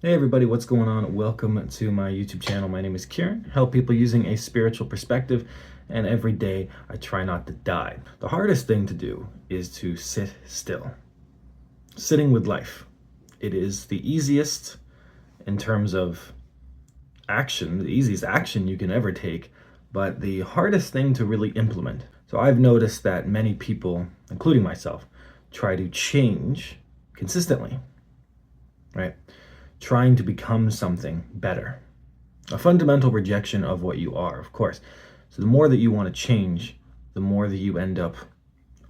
Hey everybody, what's going on? Welcome to my YouTube channel. My name is Kieran. Help people using a spiritual perspective, and every day I try not to die. The hardest thing to do is to sit still. Sitting with life. It is the easiest in terms of action, the easiest action you can ever take, but the hardest thing to really implement. So I've noticed that many people, including myself, try to change consistently, right? Trying to become something better. A fundamental rejection of what you are, of course. So the more that you want to change, the more that you end up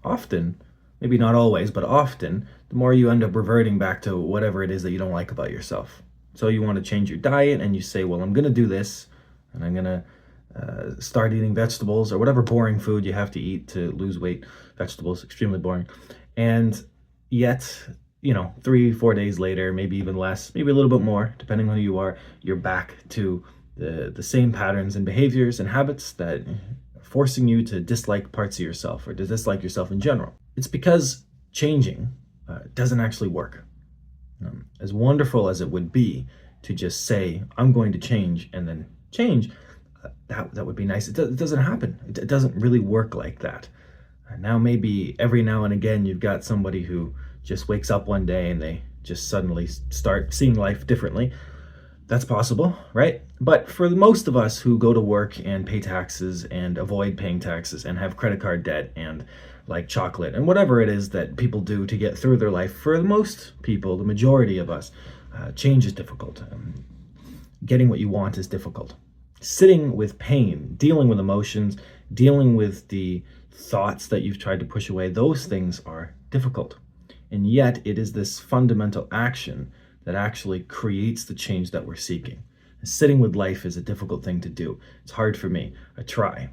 often, maybe not always, but often, the more you end up reverting back to whatever it is that you don't like about yourself. So you want to change your diet and you say, well, I'm going to do this and I'm going to start eating vegetables or whatever boring food you have to eat to lose weight. Vegetables, extremely boring. And yet, 3-4 days later, maybe even less, maybe a little bit more, depending on who you are, you're back to the same patterns and behaviors and habits that are forcing you to dislike parts of yourself or to dislike yourself in general. It's because changing doesn't actually work. As wonderful as it would be to just say, I'm going to change and then change, that would be nice. It doesn't happen. It doesn't really work like that. Now maybe every now and again you've got somebody who just wakes up one day and they just suddenly start seeing life differently. That's possible, right? But for most of us who go to work and pay taxes and avoid paying taxes and have credit card debt and like chocolate and whatever it is that people do to get through their life, for most people, the majority of us, change is difficult. Getting what you want is difficult. Sitting with pain, dealing with emotions, dealing with the thoughts that you've tried to push away, those things are difficult. And yet it is this fundamental action that actually creates the change that we're seeking. Sitting with life is a difficult thing to do. It's hard for me. I try,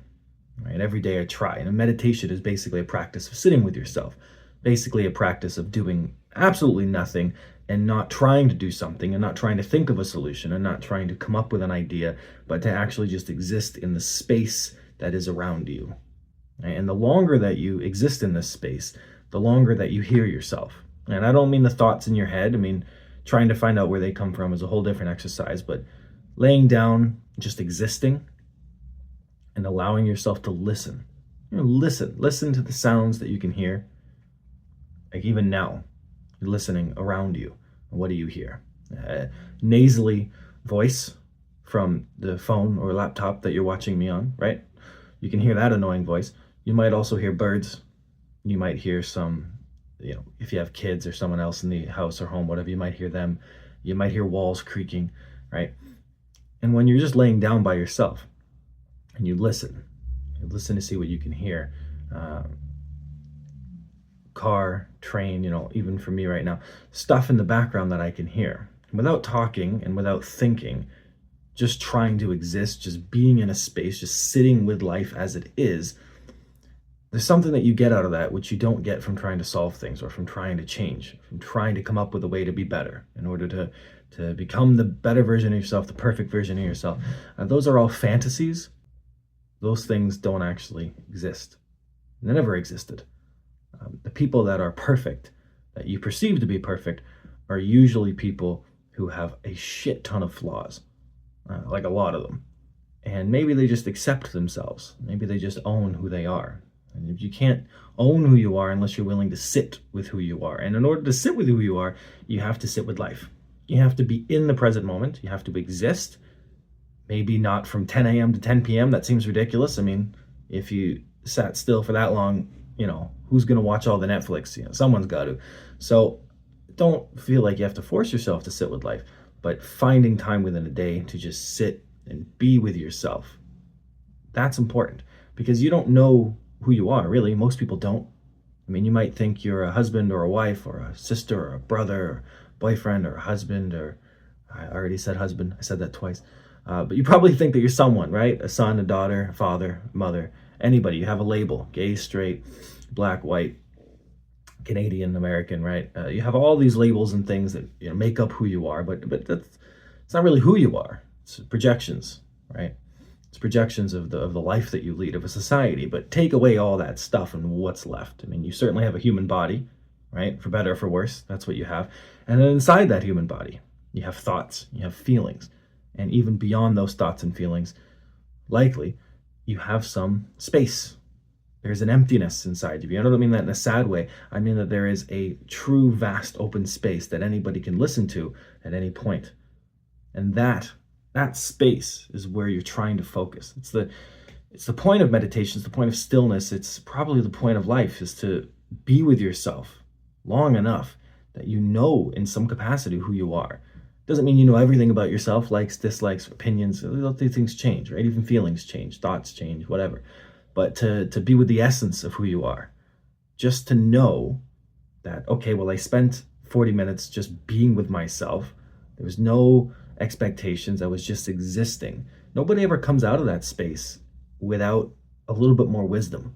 right? Every day I try. And a meditation is basically a practice of sitting with yourself, basically a practice of doing absolutely nothing and not trying to do something and not trying to think of a solution and not trying to come up with an idea, but to actually just exist in the space that is around you. Right? And the longer that you exist in this space, the longer that you hear yourself. And I don't mean the thoughts in your head. I mean, trying to find out where they come from is a whole different exercise, but laying down, just existing and allowing yourself to listen. Listen to the sounds that you can hear. Like even now, you're listening around you. What do you hear? Nasally voice from the phone or laptop that you're watching me on, right? You can hear that annoying voice. You might also hear birds. You might hear some, if you have kids or someone else in the house or home, whatever, you might hear them. You might hear walls creaking, right? And when you're just laying down by yourself and you listen to see what you can hear. Car, train, even for me right now, stuff in the background that I can hear. Without talking and without thinking, just trying to exist, just being in a space, just sitting with life as it is, there's something that you get out of that which you don't get from trying to solve things or from trying to change, from trying to come up with a way to be better in order to become the better version of yourself, the perfect version of yourself. Those are all fantasies. Those things don't actually exist. They never existed. The people that are perfect, that you perceive to be perfect, are usually people who have a shit ton of flaws, like a lot of them. And maybe they just accept themselves. Maybe they just own who they are. And if you can't own who you are unless you're willing to sit with who you are. And in order to sit with who you are, you have to sit with life. You have to be in the present moment. You have to exist. Maybe not from 10 a.m. to 10 p.m. That seems ridiculous. I mean, if you sat still for that long, who's going to watch all the Netflix? Someone's got to. So don't feel like you have to force yourself to sit with life, but finding time within a day to just sit and be with yourself. That's important because you don't know who you are, really. Most people don't. I mean, you might think you're a husband or a wife or a sister or a brother or boyfriend or a husband, or I already said husband. I said that twice. But you probably think that you're someone, right? A son, a daughter, a father, mother, anybody. You have a label: gay, straight, black, white, Canadian, American, right? You have all these labels and things that make up who you are, but it's not really who you are. It's projections, right? It's projections of the life that you lead, of a society. But take away all that stuff and what's left? I mean, you certainly have a human body, right? For better or for worse, that's what you have. And then inside that human body, You have thoughts, you have feelings, and even beyond those thoughts and feelings, likely you have some space. There's an emptiness inside of you. I don't mean that in a sad way. I mean that there is a true, vast, open space that anybody can listen to at any point. And that space is where you're trying to focus. It's the point of meditation. It's the point of stillness. It's probably the point of life, is to be with yourself long enough that you know in some capacity who you are. Doesn't mean you know everything about yourself, likes, dislikes, opinions. These things change, right? Even feelings change, thoughts change, whatever. But to be with the essence of who you are, just to know that, okay, well, I spent 40 minutes just being with myself. There was no expectations. I was just existing. Nobody ever comes out of that space without a little bit more wisdom.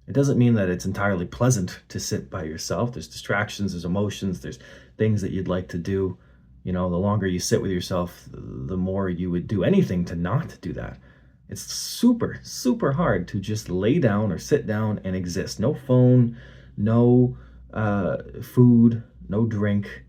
It doesn't mean that it's entirely pleasant to sit by yourself. There's distractions, there's emotions, there's things that you'd like to do. You know, the longer you sit with yourself, the more you would do anything to not do that. It's super, super hard to just lay down or sit down and exist. No phone, no food, no drink,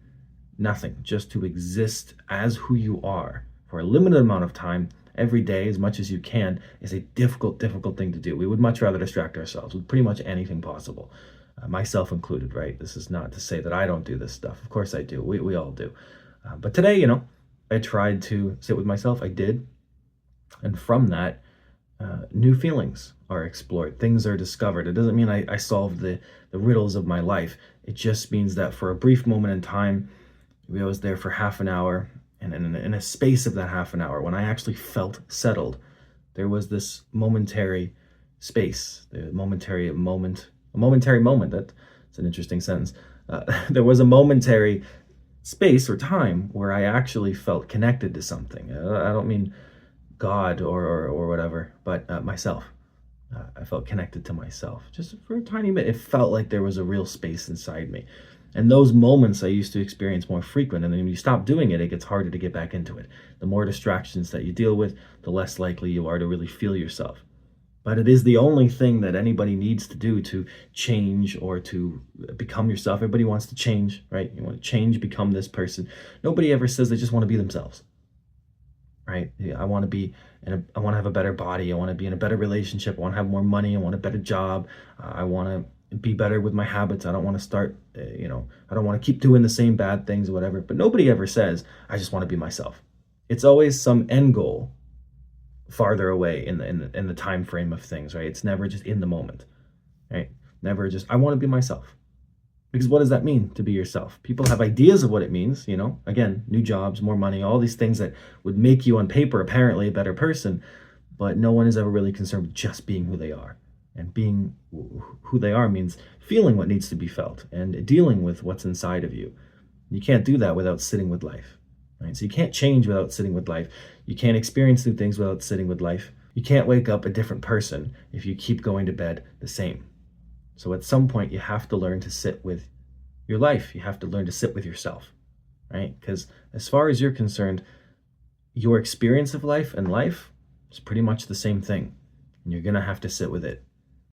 nothing. Just to exist as who you are for a limited amount of time every day, as much as you can, is a difficult, difficult thing to do. We would much rather distract ourselves with pretty much anything possible, myself included, right? This is not to say that I don't do this stuff. Of course I do. We all do. But today, you know, I tried to sit with myself. I did. And from that, new feelings are explored. Things are discovered. It doesn't mean I solved the riddles of my life. It just means that for a brief moment in time, I was there for half an hour. And in a space of that half an hour, when I actually felt settled, there was this momentary space, a momentary moment. That's an interesting sentence. There was a momentary space or time where I actually felt connected to something. I don't mean God or whatever, but myself. I felt connected to myself just for a tiny bit. It felt like there was a real space inside me. And those moments I used to experience more frequent. And then when you stop doing it, it gets harder to get back into it. The more distractions that you deal with, the less likely you are to really feel yourself. But it is the only thing that anybody needs to do to change or to become yourself. Everybody wants to change, right? You want to change, become this person. Nobody ever says they just want to be themselves, right? I want to have a better body. I want to be in a better relationship. I want to have more money. I want a better job. I want to be better with my habits. I don't want to start, I don't want to keep doing the same bad things or whatever. But nobody ever says, I just want to be myself. It's always some end goal farther away in the time frame of things, right? It's never just in the moment, right? Never just, I want to be myself. Because what does that mean to be yourself? People have ideas of what it means, again, new jobs, more money, all these things that would make you on paper apparently a better person, but no one is ever really concerned with just being who they are. And being who they are means feeling what needs to be felt and dealing with what's inside of you. You can't do that without sitting with life, right? So you can't change without sitting with life. You can't experience new things without sitting with life. You can't wake up a different person if you keep going to bed the same. So at some point, you have to learn to sit with your life. You have to learn to sit with yourself, right? Because as far as you're concerned, your experience of life and life is pretty much the same thing. And you're going to have to sit with it.